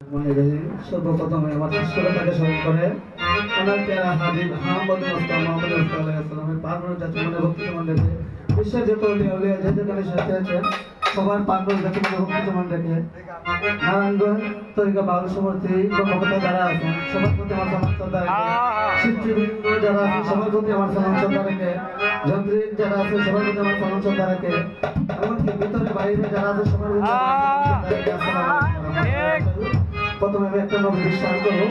सर्वप्रथम हमारे स्मरण करे हाबिब मोहम्मद मुस्तफा पागल जाति मन भक्ति मन रेखे विश्व जो सबार पागल जाति मन भक्ति मन रेखे नारायणगंज तरीका बाल समर्थी कर्मकर्ता যারা আছেন সবার প্রতি আমার সালাম শ্রদ্ধা রেখে শিক্ষাবৃন্দ যারা আছেন সবার প্রতি আমার সালাম শ্রদ্ধা রেখে যন্ত্রীক যারা আছে সবার প্রতি আমার সালাম শ্রদ্ধা রেখে এমনকি ভিতরে বাইরে যারা আছে সবার প্রতি আমার সালাম শ্রদ্ধা রেখে আসসালামু আলাইকুম। প্রথমে আমি একটা নবী বিশ্বাস করব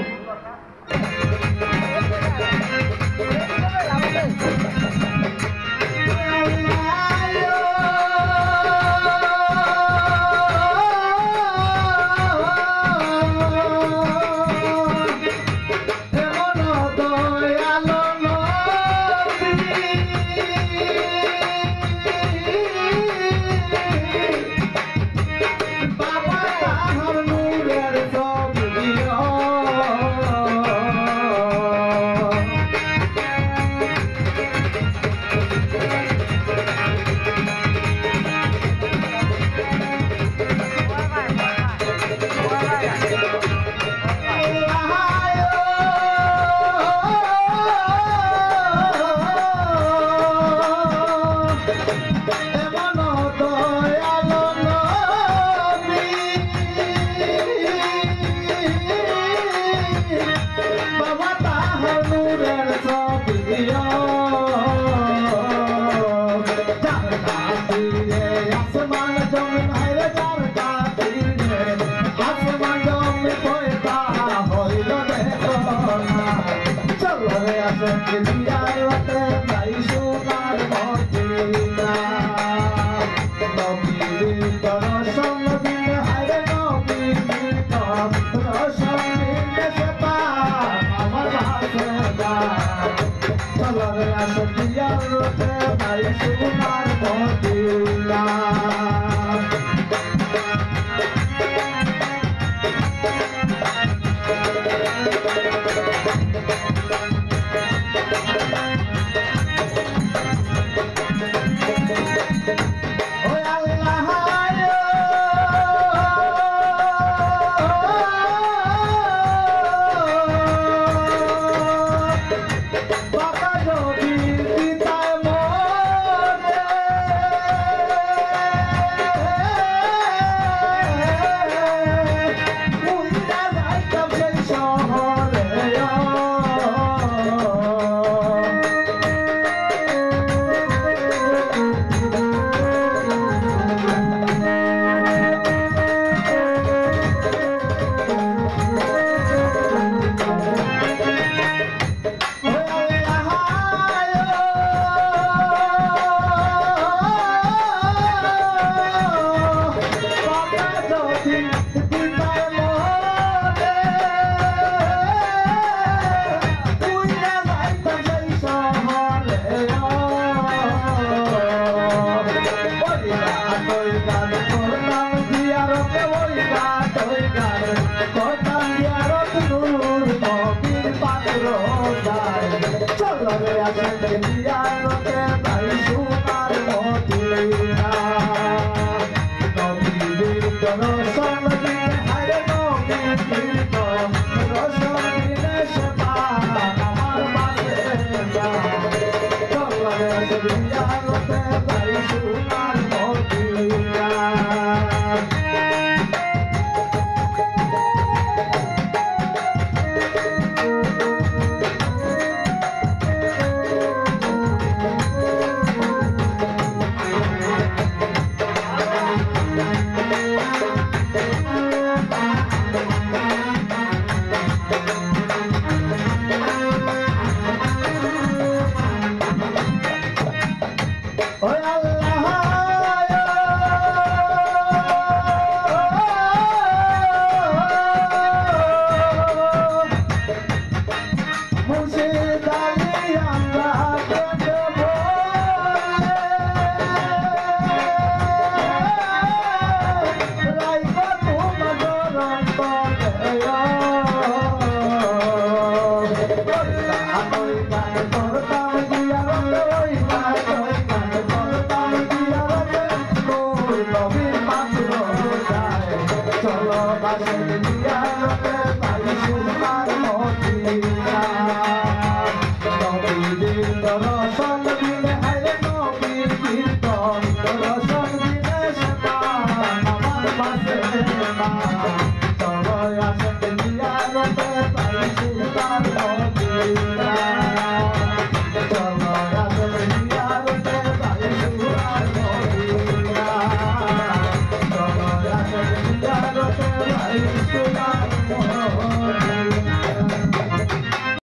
Yeah.